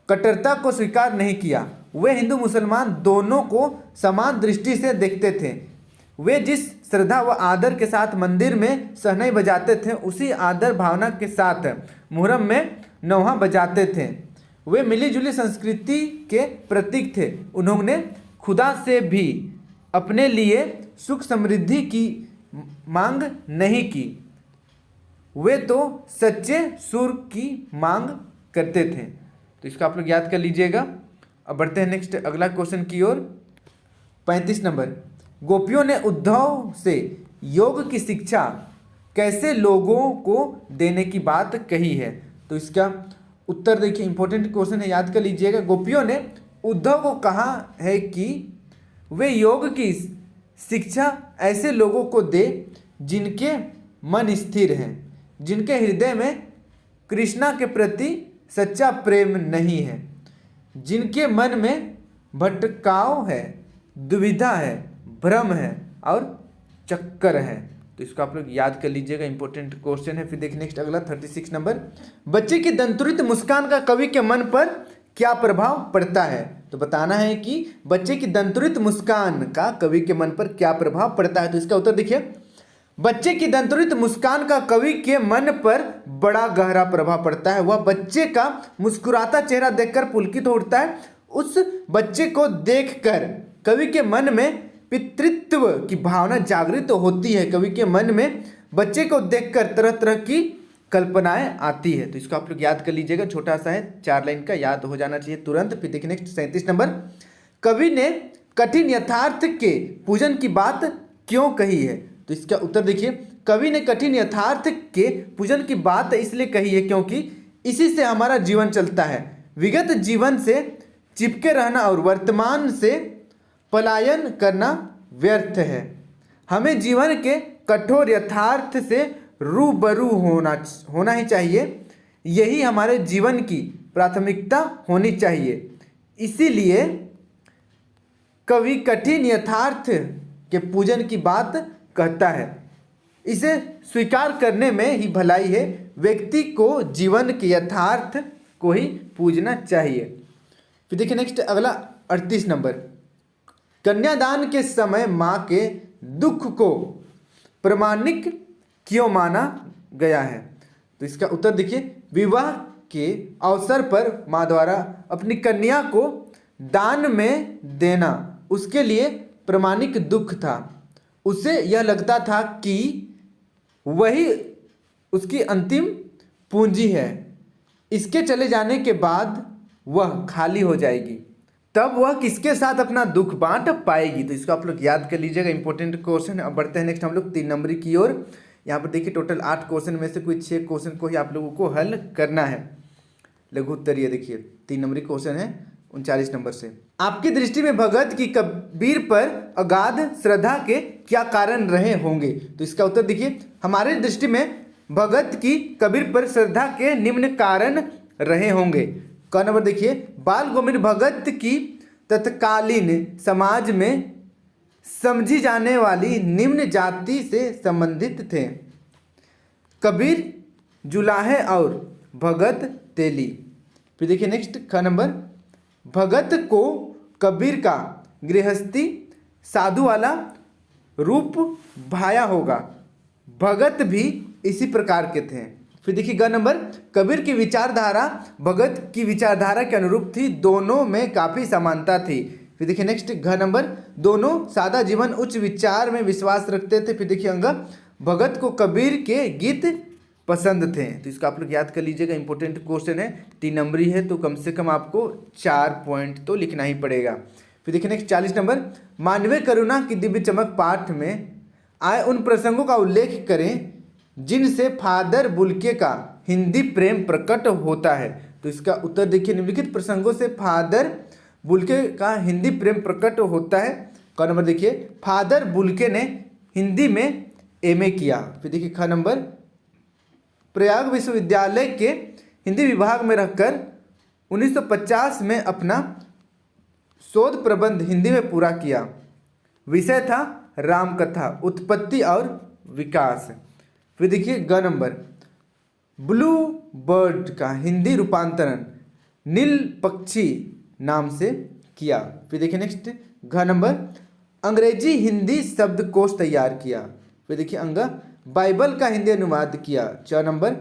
कट्टरता को स्वीकार नहीं किया। वे हिंदू मुसलमान दोनों को समान दृष्टि से देखते थे। वे जिस श्रद्धा व आदर के साथ मंदिर में शहनाई बजाते थे, उसी आदर भावना के साथ मुहर्रम में नौहा बजाते थे। वे मिलीजुली संस्कृति के प्रतीक थे। उन्होंने खुदा से भी अपने लिए सुख समृद्धि की मांग नहीं की, वे तो सच्चे सुर की मांग करते थे। तो इसको आप लोग याद कर लीजिएगा। अब बढ़ते हैं नेक्स्ट अगला क्वेश्चन की ओर। 35 नंबर, गोपियों ने उद्धव से योग की शिक्षा कैसे लोगों को देने की बात कही है? तो इसका उत्तर देखिए, इंपॉर्टेंट क्वेश्चन है, याद कर लीजिएगा। गोपियों ने उद्धव को कहा है कि वे योग की शिक्षा ऐसे लोगों को दे जिनके मन स्थिर हैं, जिनके हृदय में कृष्णा के प्रति सच्चा प्रेम नहीं है, जिनके मन में भटकाव है, दुविधा है, भ्रम है और चक्कर है। तो इसको आप लोग याद कर लीजिएगा, इंपॉर्टेंट क्वेश्चन है। फिर देखिए नेक्स्ट अगला 36 नंबर, बच्चे की दंतुरित मुस्कान का कवि के मन पर क्या प्रभाव पड़ता है? तो बताना है कि बच्चे की दंतुरित मुस्कान का कवि के मन पर क्या प्रभाव पड़ता है। तो इसका उत्तर देखिए, बच्चे की दंतुरित मुस्कान का कवि के मन पर बड़ा गहरा प्रभाव पड़ता है। वह बच्चे का मुस्कुराता चेहरा देखकर पुलकित हो उठता है। उस बच्चे को देखकर कवि के मन में पितृत्व की भावना जागृत होती है। कवि के मन में बच्चे को देखकर तरह तरह की कल्पनाएं आती है। तो इसको आप लोग याद कर लीजिएगा, छोटा सा है, 4 लाइन का, याद हो जाना चाहिए तुरंत। फिर देखिए नेक्स्ट 37 नंबर, कवि ने कठिन यथार्थ के पूजन की बात क्यों कही है? तो इसका उत्तर देखिए, कवि ने कठिन यथार्थ के पूजन की बात इसलिए कही है क्योंकि इसी से हमारा जीवन चलता है। विगत जीवन से चिपके रहना और वर्तमान से पलायन करना व्यर्थ है। हमें जीवन के कठोर यथार्थ से रूबरू होना ही चाहिए। यही हमारे जीवन की प्राथमिकता होनी चाहिए। इसीलिए कवि कठिन यथार्थ के पूजन की बात कहता है। इसे स्वीकार करने में ही भलाई है। व्यक्ति को जीवन के यथार्थ को ही पूजना चाहिए। फिर देखिए नेक्स्ट अगला 38 नंबर, कन्यादान के समय माँ के दुख को प्रामाणिक क्यों माना गया है? तो इसका उत्तर देखिए, विवाह के अवसर पर माँ द्वारा अपनी कन्या को दान में देना उसके लिए प्रामाणिक दुख था। उसे यह लगता था कि वही उसकी अंतिम पूंजी है। इसके चले जाने के बाद वह खाली हो जाएगी, तब वह किसके साथ अपना दुख बांट पाएगी? तो इसको आप लोग याद कर लीजिएगा, इंपॉर्टेंट क्वेश्चन। अब बढ़ते हैं नेक्स्ट हम लोग 3 नंबर की ओर। यहाँ पर देखिए टोटल 8 क्वेश्चन में से कोई 6 क्वेश्चन को ही आप लोगों को हल करना है। लघु उत्तरीय देखिए 3 नंबर क्वेश्चन है 39 नंबर से। आपकी दृष्टि में भगत की कबीर पर अगाध श्रद्धा के क्या कारण रहे होंगे? तो इसका उत्तर देखिए, हमारे दृष्टि में भगत की कबीर पर श्रद्धा के निम्न कारण रहे होंगे। क नंबर देखिए, बाल गोविंद भगत की तत्कालीन समाज में समझी जाने वाली निम्न जाति से संबंधित थे। कबीर जुलाहे और भगत तेली। फिर देखिए नेक्स्ट ख नंबर, भगत को कबीर का गृहस्थी साधु वाला रूप भाया होगा। भगत भी इसी प्रकार के थे। फिर देखिए ग नंबर, कबीर की विचारधारा भगत की विचारधारा के अनुरूप थी। दोनों में काफ़ी समानता थी। फिर देखिए नेक्स्ट घ नंबर, दोनों सादा जीवन उच्च विचार में विश्वास रखते थे। फिर देखिए अंग, भगत को कबीर के गीत पसंद थे। तो इसको आप लोग याद कर लीजिएगा, इंपॉर्टेंट क्वेश्चन है, 3 नंबरी है, तो कम से कम आपको 4 पॉइंट तो लिखना ही पड़ेगा। फिर देखिए नेक्स्ट 40 नंबर, मानवीय करुणा की दिव्य चमक पाठ में आए उन प्रसंगों का उल्लेख करें जिनसे फादर बुल्के का हिंदी प्रेम प्रकट होता है। तो इसका उत्तर देखिए, निम्नलिखित प्रसंगों से फादर बुल्के का हिंदी प्रेम प्रकट होता है। क नंबर देखिए, फादर बुल्के ने हिंदी में एमए किया। फिर देखिए ख नंबर, प्रयाग विश्वविद्यालय के हिंदी विभाग में रहकर 1950 में अपना शोध प्रबंध हिंदी में पूरा किया। विषय था रामकथा, उत्पत्ति और विकास। फिर देखिए ग नंबर, ब्लू बर्ड का हिंदी रूपांतरण नील पक्षी नाम से किया। फिर देखिए नेक्स्ट घ नंबर, अंग्रेजी हिंदी शब्दकोश तैयार किया। फिर देखिए अंग, बाइबल का हिंदी अनुवाद किया। 4 नंबर,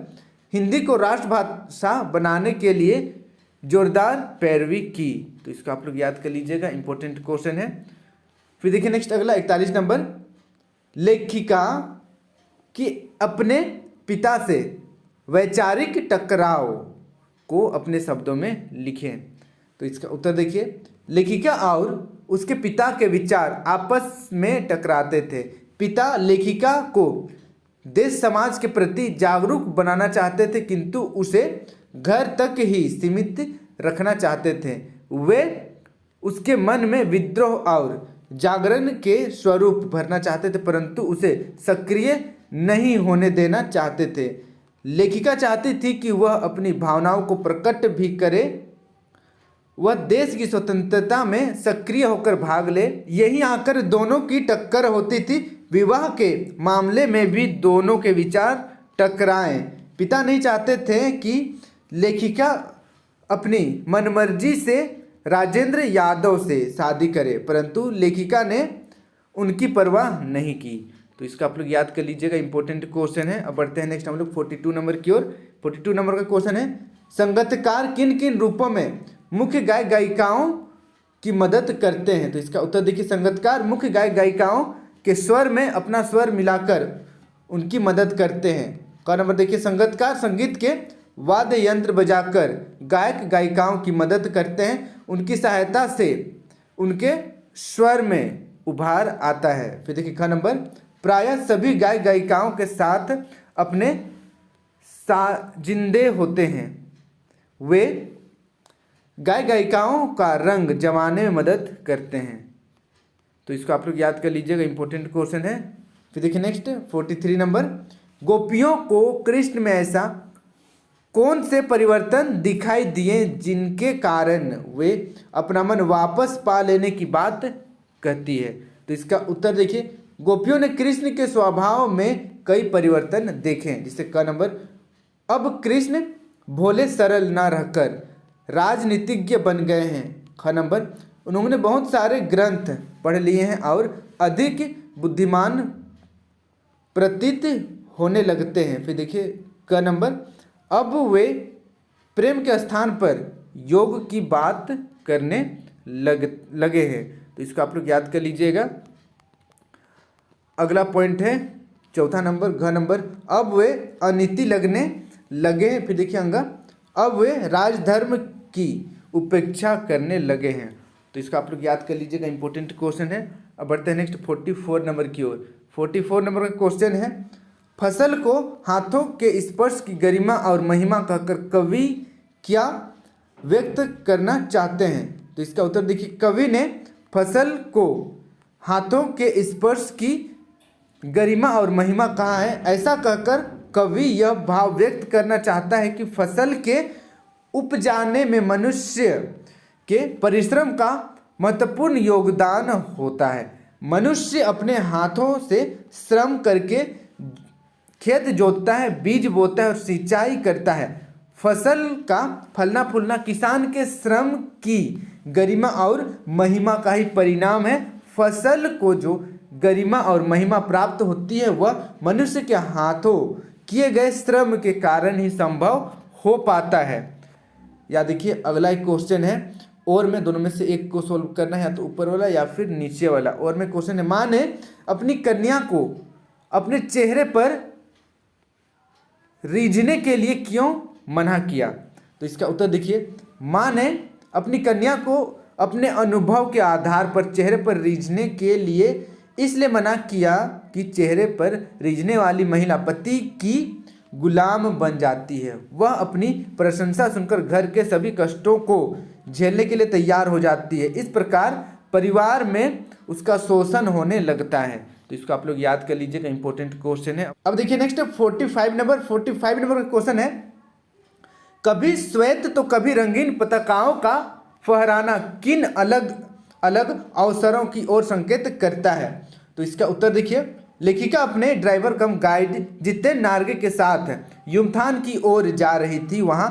हिंदी को राष्ट्रभाषा बनाने के लिए जोरदार पैरवी की। तो इसको आप लोग याद कर लीजिएगा, इंपॉर्टेंट क्वेश्चन है। फिर देखिए नेक्स्ट अगला 41 नंबर, लेखिका कि अपने पिता से वैचारिक टकराव को अपने शब्दों में लिखें। तो इसका उत्तर देखिए, लेखिका और उसके पिता के विचार आपस में टकराते थे। पिता लेखिका को देश समाज के प्रति जागरूक बनाना चाहते थे, किंतु उसे घर तक ही सीमित रखना चाहते थे। वे उसके मन में विद्रोह और जागरण के स्वरूप भरना चाहते थे, परंतु उसे सक्रिय नहीं होने देना चाहते थे। लेखिका चाहती थी कि वह अपनी भावनाओं को प्रकट भी करे, वह देश की स्वतंत्रता में सक्रिय होकर भाग ले। यहीं आकर दोनों की टक्कर होती थी। विवाह के मामले में भी दोनों के विचार टकराएं। पिता नहीं चाहते थे कि लेखिका अपनी मनमर्जी से राजेंद्र यादव से शादी करे, परंतु लेखिका ने उनकी परवाह नहीं की। तो तो इसका आप लोग याद कर लीजिएगा, इंपॉर्टेंट क्वेश्चन है। अब बढ़ते हैं नेक्स्ट हम लोग 42 नंबर की ओर। 42 नंबर का क्वेश्चन है, संगीतकार किन किन रूपों में मुख्य गायक गायिकाओं की मदद करते हैं? तो इसका उत्तर देखिए, संगीतकार मुख्य गायक गायिकाओं के स्वर में अपना स्वर मिलाकर उनकी मदद करते हैं। का नंबर देखिए, संगीतकार संगीत के वाद्य यंत्र बजाकर गायक गायिकाओं की मदद करते हैं, उनकी सहायता से उनके स्वर में उभार आता है। फिर देखिए ख नंबर, प्रायः सभी गायक गायिकाओं के साथ अपने साजिंदे होते हैं, वे गायक गायिकाओं का रंग जमाने में मदद करते हैं। तो इसको आप लोग याद कर लीजिएगा, इंपॉर्टेंट क्वेश्चन है। फिर देखिए नेक्स्ट 43 नंबर, गोपियों को कृष्ण में ऐसा कौन से परिवर्तन दिखाई दिए जिनके कारण वे अपना मन वापस पा लेने की बात कहती है? तो इसका उत्तर देखिए, गोपियों ने कृष्ण के स्वभाव में कई परिवर्तन देखे, जिससे क नंबर, अब कृष्ण भोले सरल न रहकर राजनीतिज्ञ बन गए हैं। ख नंबर, उन्होंने बहुत सारे ग्रंथ पढ़ लिए हैं और अधिक बुद्धिमान प्रतीत होने लगते हैं। फिर देखिए क नंबर, अब वे प्रेम के स्थान पर योग की बात करने लगे हैं। तो इसको आप लोग याद कर लीजिएगा। अगला पॉइंट है चौथा नंबर, घ नंबर, अब वे अनीति लगने लगे हैं। फिर देखिए अंगा, अब वे राजधर्म की उपेक्षा करने लगे हैं। तो इसका आप लोग याद कर लीजिएगा, इंपॉर्टेंट क्वेश्चन है। अब बढ़ते हैं नेक्स्ट 44 नंबर की ओर। 44 नंबर का क्वेश्चन है, फसल को हाथों के स्पर्श की गरिमा और महिमा कहकर कवि क्या व्यक्त करना चाहते हैं? तो इसका उत्तर देखिए, कवि ने फसल को हाथों के स्पर्श की गरिमा और महिमा कहा है। ऐसा कहकर कवि यह भाव व्यक्त करना चाहता है कि फसल के उपजाने में मनुष्य के परिश्रम का महत्वपूर्ण योगदान होता है। मनुष्य अपने हाथों से श्रम करके खेत जोतता है, बीज बोता है और सिंचाई करता है। फसल का फलना फूलना किसान के श्रम की गरिमा और महिमा का ही परिणाम है। फसल को जो गरिमा और महिमा प्राप्त होती है वह मनुष्य के हाथों किए गए श्रम के कारण ही संभव हो पाता है। या देखिए अगला एक क्वेश्चन है, और में दोनों में से एक को सोल्व करना है, या तो ऊपर वाला या फिर नीचे वाला। और में क्वेश्चन है, माँ ने अपनी कन्या को अपने चेहरे पर रीझने के लिए क्यों मना किया? तो इसका उत्तर देखिए, माँ ने अपनी कन्या को अपने अनुभव के आधार पर चेहरे पर रीझने के लिए इसलिए मना किया कि चेहरे पर रीझने वाली महिला पति की गुलाम बन जाती है। वह अपनी प्रशंसा सुनकर घर के सभी कष्टों को झेलने के लिए तैयार हो जाती है। इस प्रकार परिवार में उसका शोषण होने लगता है। तो इसको आप लोग याद कर लीजिएगा, इंपॉर्टेंट क्वेश्चन है। अब देखिए नेक्स्ट 45 नंबर का क्वेश्चन है, कभी श्वेत तो कभी रंगीन पताकाओं का फहराना किन अलग अलग अवसरों की ओर संकेत करता है? तो इसका उत्तर देखिए, लेखिका अपने ड्राइवर कम गाइड जितेन नार्गे के साथ युमथान की ओर जा रही थी। वहां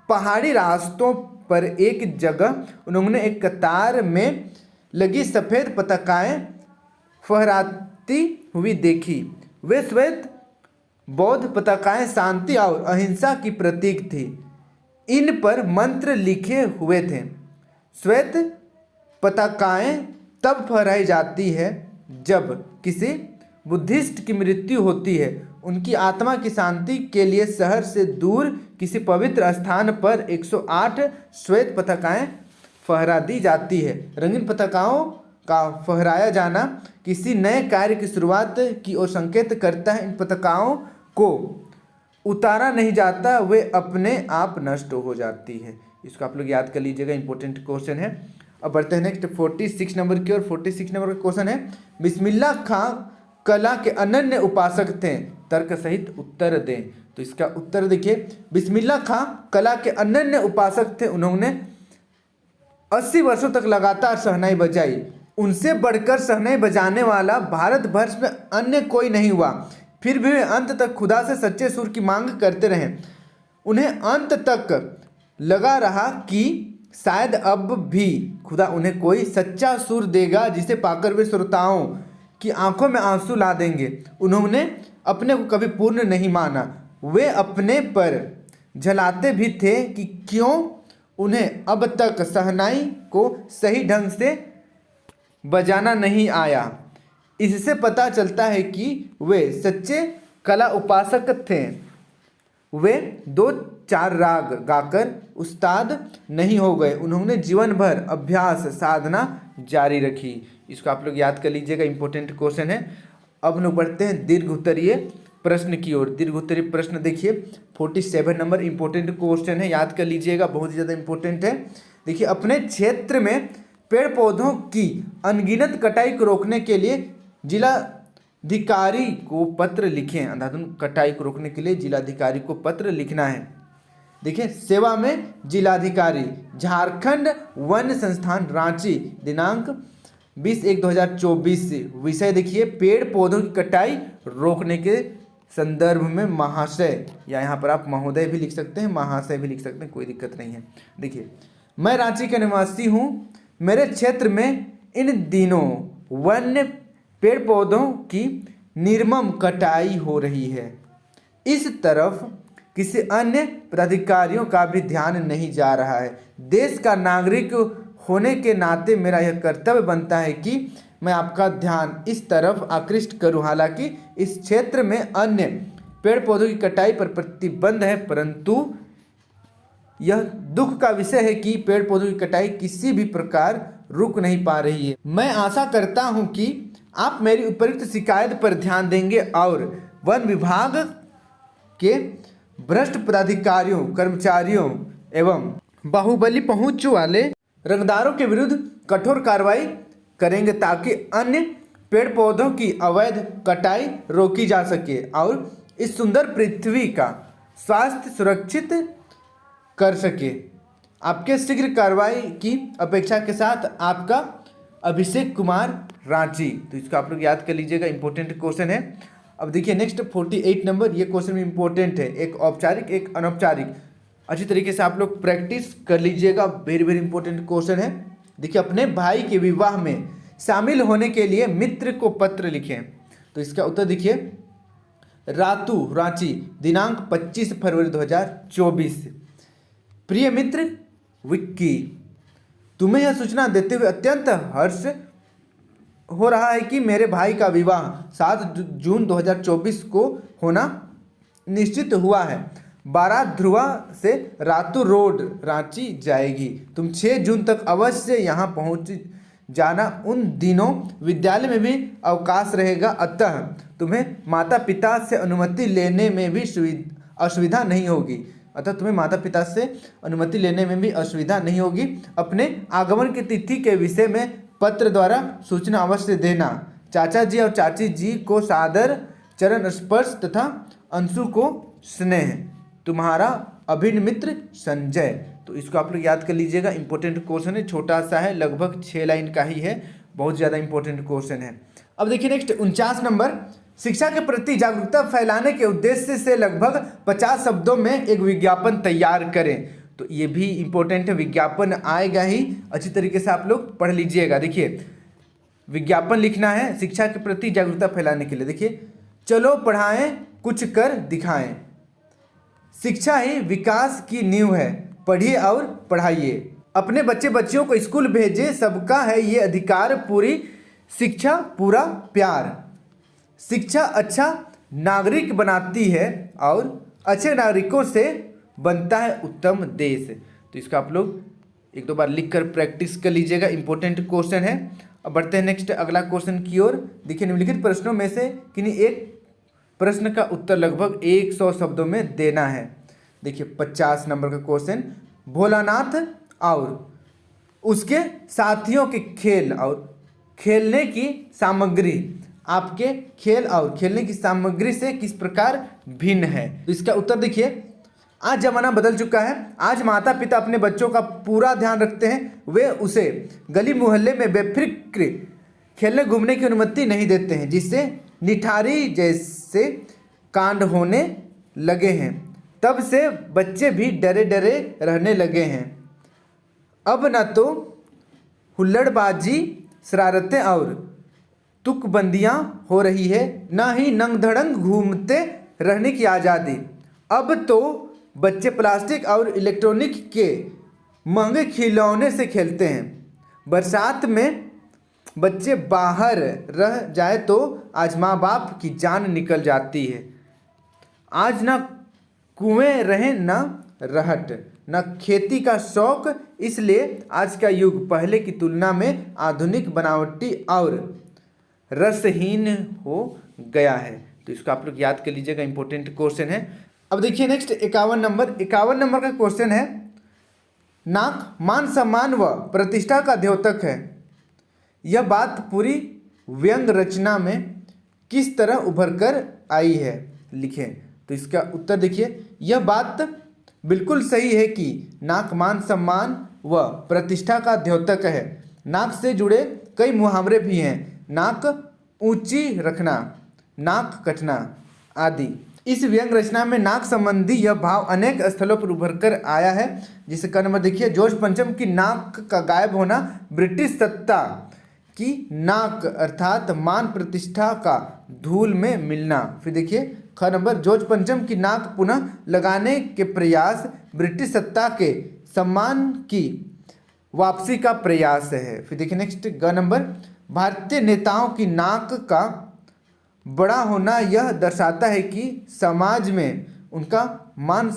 पहाड़ी रास्तों पर एक जगह उन्होंने एक कतार में लगी सफ़ेद पताकाएं फहराती हुई देखी। वे श्वेत बौद्ध पताकाएं शांति और अहिंसा की प्रतीक थी। इन पर मंत्र लिखे हुए थे। श्वेत पताकाएं तब फहराई जाती है जब किसी बुद्धिस्ट की मृत्यु होती है। उनकी आत्मा की शांति के लिए शहर से दूर किसी पवित्र स्थान पर 108 श्वेत पताकाएं फहरा दी जाती है। रंगीन पताकाओं का फहराया जाना किसी नए कार्य की शुरुआत की ओर संकेत करता है। इन पताकाओं को उतारा नहीं जाता, वे अपने आप नष्ट हो जाती है। इसको आप लोग याद कर लीजिएगा, इंपॉर्टेंट क्वेश्चन है। अब बढ़ते हैं नेक्स्ट 46 नंबर की ओर। 46 नंबर का क्वेश्चन है, बिस्मिल्लाह खां कला के अनन्य उपासक थे, तर्क सहित उत्तर दें। तो इसका उत्तर देखिए, बिस्मिल्लाह खां कला के अनन्य उपासक थे। उन्होंने 80 वर्षों तक लगातार शहनाई बजाई। उनसे बढ़कर शहनाई बजाने वाला भारत वर्ष में अन्य कोई नहीं हुआ। फिर भी वे अंत तक खुदा से सच्चे सुर की मांग करते रहे। उन्हें अंत तक लगा रहा कि शायद अब भी खुदा उन्हें कोई सच्चा सुर देगा जिसे पाकर वे श्रोताओं कि आंखों में आंसू ला देंगे। उन्होंने अपने को कभी पूर्ण नहीं माना। वे अपने पर झलाते भी थे कि क्यों उन्हें अब तक शहनाई को सही ढंग से बजाना नहीं आया। इससे पता चलता है कि वे सच्चे कला उपासक थे। वे 2-4 राग गाकर उस्ताद नहीं हो गए। उन्होंने जीवन भर अभ्यास साधना जारी रखी। इसको आप लोग याद कर लीजिएगा, इंपॉर्टेंट क्वेश्चन है। अब हम लोग बढ़ते हैं दीर्घ उत्तरीय प्रश्न की ओर। दीर्घ उत्तरीय प्रश्न देखिए 47 नंबर इंपॉर्टेंट क्वेश्चन है, याद कर लीजिएगा, बहुत ही ज़्यादा इंपॉर्टेंट है। देखिए, अपने क्षेत्र में पेड़ पौधों की अनगिनत कटाई को रोकने के लिए जिलाधिकारी को पत्र लिखें। अंधाधुंध कटाई को रोकने के लिए जिलाधिकारी को पत्र लिखना है। देखिए, सेवा में जिलाधिकारी, झारखंड वन संस्थान रांची, दिनांक 20/1/2024। विषय देखिए, पेड़ पौधों की कटाई रोकने के संदर्भ में महाशय, या यहाँ पर आप महोदय भी लिख सकते हैं, महाशय भी लिख सकते हैं, कोई दिक्कत नहीं है। देखिए, मैं रांची का निवासी हूँ। मेरे क्षेत्र में इन दिनों वन्य पेड़ पौधों की निर्मम कटाई हो रही है। इस तरफ किसी अन्य पदाधिकारियों का भी ध्यान नहीं जा रहा है। देश का नागरिक होने के नाते मेरा यह कर्तव्य बनता है कि मैं आपका ध्यान इस तरफ आकृष्ट करूं। हालांकि इस क्षेत्र में अन्य पेड़ पौधों की कटाई पर प्रतिबंध है, परंतु यह दुख का विषय है कि पेड़ पौधों की कटाई किसी भी प्रकार रुक नहीं पा रही है। मैं आशा करता हूं कि आप मेरी उपयुक्त शिकायत पर ध्यान देंगे और वन विभाग के भ्रष्ट पदाधिकारियों, कर्मचारियों एवं बाहुबली पहुंच वाले रंगदारों के विरुद्ध कठोर कार्रवाई करेंगे, ताकि अन्य पेड़ पौधों की अवैध कटाई रोकी जा सके और इस सुंदर पृथ्वी का स्वास्थ्य सुरक्षित कर सके। आपके शीघ्र कार्रवाई की अपेक्षा के साथ आपका अभिषेक कुमार, रांची। तो इसको आप लोग याद कर लीजिएगा, इंपॉर्टेंट क्वेश्चन है। अब देखिए नेक्स्ट 48 नंबर, ये क्वेश्चन भी इंपॉर्टेंट है, एक औपचारिक एक अनौपचारिक। अच्छी तरीके से आप लोग प्रैक्टिस कर लीजिएगा, वेरी वेरी इंपॉर्टेंट क्वेश्चन है। देखिए, अपने भाई के विवाह में शामिल होने के लिए मित्र को पत्र लिखें। तो इसका उत्तर देखिए, रातू, रांची, दिनांक 25 फरवरी 2024। प्रिय मित्र विक्की, तुम्हें यह सूचना देते हुए अत्यंत हर्ष हो रहा है कि मेरे भाई का विवाह 7 जून 2024 को होना निश्चित हुआ है। बारात ध्रुवा से रातू रोड, रांची जाएगी। तुम 6 जून तक अवश्य यहाँ पहुँच जाना। उन दिनों विद्यालय में भी अवकाश रहेगा, अतः तुम्हें माता पिता से अनुमति लेने में भी असुविधा नहीं होगी। अपने आगमन की तिथि के विषय में पत्र द्वारा सूचना अवश्य देना। चाचा जी और चाची जी को सादर चरण स्पर्श तथा अंशु को स्नेह। तुम्हारा अभिन्न मित्र संजय। तो इसको आप लोग याद कर लीजिएगा, इंपॉर्टेंट क्वेश्चन है, छोटा सा है, लगभग 6 लाइन का ही है, बहुत ज़्यादा इंपॉर्टेंट क्वेश्चन है। अब देखिए नेक्स्ट 49 नंबर, शिक्षा के प्रति जागरूकता फैलाने के उद्देश्य से लगभग 50 शब्दों में एक विज्ञापन तैयार करें। तो ये भी इंपॉर्टेंट है, विज्ञापन आएगा ही, अच्छी तरीके से आप लोग पढ़ लीजिएगा। देखिए, विज्ञापन लिखना है शिक्षा के प्रति जागरूकता फैलाने के लिए। देखिए, चलो पढ़ाएं, कुछ कर दिखाएं। शिक्षा ही विकास की नींव है, पढ़िए और पढ़ाइए। अपने बच्चे बच्चियों को स्कूल भेजें, सबका है ये अधिकार। पूरी शिक्षा पूरा प्यार। शिक्षा अच्छा नागरिक बनाती है और अच्छे नागरिकों से बनता है उत्तम देश। तो इसको आप लोग 1-2 बार लिखकर प्रैक्टिस कर लीजिएगा, इंपॉर्टेंट क्वेश्चन है। अब बढ़ते हैं नेक्स्ट अगला क्वेश्चन की ओर। देखिए, निम्नलिखित प्रश्नों में से किन्हीं एक प्रश्न का उत्तर लगभग 100 शब्दों में देना है। देखिए 50 नंबर का क्वेश्चन, भोलानाथ और उसके साथियों के खेल और खेलने की सामग्री आपके खेल और खेलने की सामग्री से किस प्रकार भिन्न है। तो इसका उत्तर देखिए, आज जमाना बदल चुका है। आज माता पिता अपने बच्चों का पूरा ध्यान रखते हैं। वे उसे गली मोहल्ले में बेफिक्र खेलने घूमने की अनुमति नहीं देते हैं, जिससे निठारी जैसे कांड होने लगे हैं। तब से बच्चे भी डरे डरे रहने लगे हैं। अब न तो हुल्लड़बाजी, शरारतें और तुकबंदियाँ हो रही है, ना ही नंग धड़ंग घूमते रहने की आज़ादी। अब तो बच्चे प्लास्टिक और इलेक्ट्रॉनिक के महंगे खिलौने से खेलते हैं। बरसात में बच्चे बाहर रह जाए तो आज माँ बाप की जान निकल जाती है। आज ना कुएं रहे न रहट, न खेती का शौक, इसलिए आज का युग पहले की तुलना में आधुनिक, बनावटी और रसहीन हो गया है। तो इसको आप लोग याद कर लीजिएगा, इंपॉर्टेंट क्वेश्चन है। अब देखिए नेक्स्ट 51 नंबर का क्वेश्चन है, नाक मान सम्मान व प्रतिष्ठा का द्योतक है। यह बात पूरी व्यंग रचना में किस तरह उभर कर आई है, लिखें। तो इसका उत्तर देखिए, यह बात बिल्कुल सही है कि नाक मान सम्मान व प्रतिष्ठा का द्योतक है। नाक से जुड़े कई मुहावरे भी हैं, नाक ऊंची रखना, नाक कटना आदि। इस व्यंग रचना में नाक संबंधी यह भाव अनेक स्थलों पर उभर कर आया है। जिसे का नंबर देखिए, जॉर्ज पंचम की नाक का गायब होना, ब्रिटिश सत्ता की नाक अर्थात मान प्रतिष्ठा का धूल में मिलना। फिर देखिए ख नंबर, जॉर्ज पंचम की नाक पुनः लगाने के प्रयास, ब्रिटिश सत्ता के सम्मान की वापसी का प्रयास है। फिर देखिए नेक्स्ट ग नंबर, भारतीय नेताओं की नाक का बड़ा होना यह दर्शाता है कि समाज में उनका मान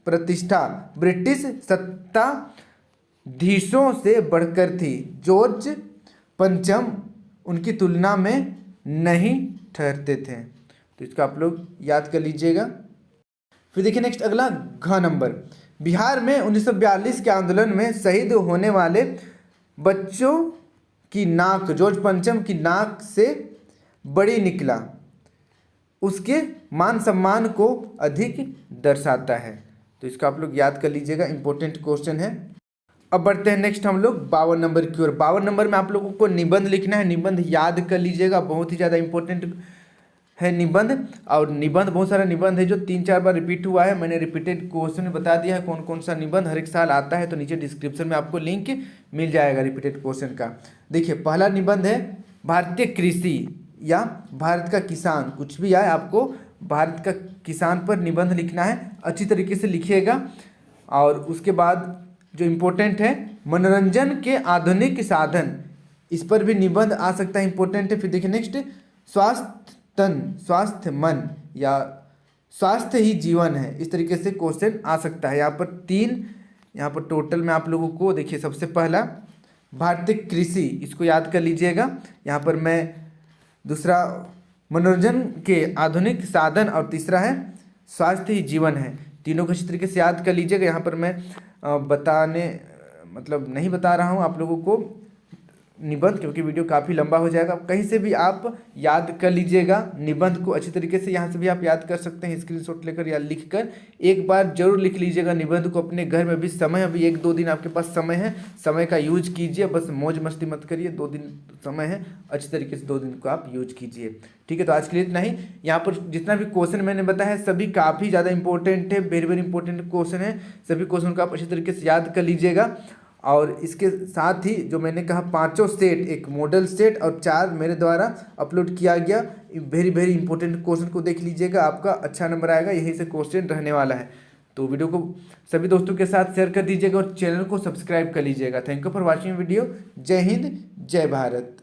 प्रतिष्ठा ब्रिटिश सत्ताधीशों से बढ़कर थी। जॉर्ज पंचम उनकी तुलना में नहीं ठहरते थे। तो इसको आप लोग याद कर लीजिएगा। फिर देखिए नेक्स्ट अगला घ नंबर, बिहार में 1942 के आंदोलन में शहीद होने वाले बच्चों की नाक जॉर्ज पंचम की नाक से बड़ी निकला, उसके मान सम्मान को अधिक दर्शाता है। तो इसको आप लोग याद कर लीजिएगा, इंपॉर्टेंट क्वेश्चन है। अब बढ़ते हैं नेक्स्ट हम लोग 52 नंबर की ओर। 52 नंबर में आप लोगों को निबंध लिखना है, निबंध याद कर लीजिएगा, बहुत ही ज़्यादा इंपॉर्टेंट है निबंध। और निबंध बहुत सारा निबंध है जो 3-4 बार रिपीट हुआ है। मैंने रिपीटेड क्वेश्चन में बता दिया है कौन कौन सा निबंध हर एक साल आता है, तो नीचे डिस्क्रिप्शन में आपको लिंक मिल जाएगा रिपीटेड क्वेश्चन का। देखिए पहला निबंध है, भारतीय कृषि या भारत का किसान, कुछ भी आए आपको भारत का किसान पर निबंध लिखना है, अच्छी तरीके से लिखिएगा। और उसके बाद जो इम्पोर्टेंट है, मनोरंजन के आधुनिक साधन, इस पर भी निबंध आ सकता है, इंपॉर्टेंट है। फिर देखिए नेक्स्ट, स्वास्थ्य तन, स्वास्थ्य मन या स्वास्थ्य ही जीवन है, इस तरीके से क्वेश्चन आ सकता है। यहाँ पर 3, यहाँ पर टोटल में आप लोगों को देखिए, सबसे पहला भारतीय कृषि, इसको याद कर लीजिएगा। यहाँ पर मैं दूसरा मनोरंजन के आधुनिक साधन और तीसरा है स्वास्थ्य ही जीवन है। तीनों को अच्छी तरीके से याद कर लीजिएगा। यहाँ पर मैं नहीं बता रहा हूँ आप लोगों को निबंध, क्योंकि वीडियो काफ़ी लंबा हो जाएगा। कहीं से भी आप याद कर लीजिएगा निबंध को अच्छी तरीके से, यहाँ से भी आप याद कर सकते हैं स्क्रीनशॉट लेकर या लिखकर। एक बार जरूर लिख लीजिएगा निबंध को अपने घर में भी। समय अभी 1-2 दिन आपके पास समय है, समय का यूज कीजिए, बस मौज मस्ती मत करिए। 2 दिन समय है, अच्छी तरीके से 2 दिन को आप यूज कीजिए, ठीक है। तो आज के लिए इतना ही। यहाँ पर जितना भी क्वेश्चन मैंने बताया है सभी काफ़ी ज़्यादा इंपॉर्टेंट है, वेरी वेरी इंपॉर्टेंट क्वेश्चन है। सभी क्वेश्चन को आप अच्छी तरीके से याद कर लीजिएगा। और इसके साथ ही जो मैंने कहा 5 सेट, एक मॉडल सेट और 4 मेरे द्वारा अपलोड किया गया वेरी वेरी इंपॉर्टेंट क्वेश्चन को देख लीजिएगा, आपका अच्छा नंबर आएगा, यही से क्वेश्चन रहने वाला है। तो वीडियो को सभी दोस्तों के साथ शेयर कर दीजिएगा और चैनल को सब्सक्राइब कर लीजिएगा। Thank you for watching video. जय हिंद, जय भारत।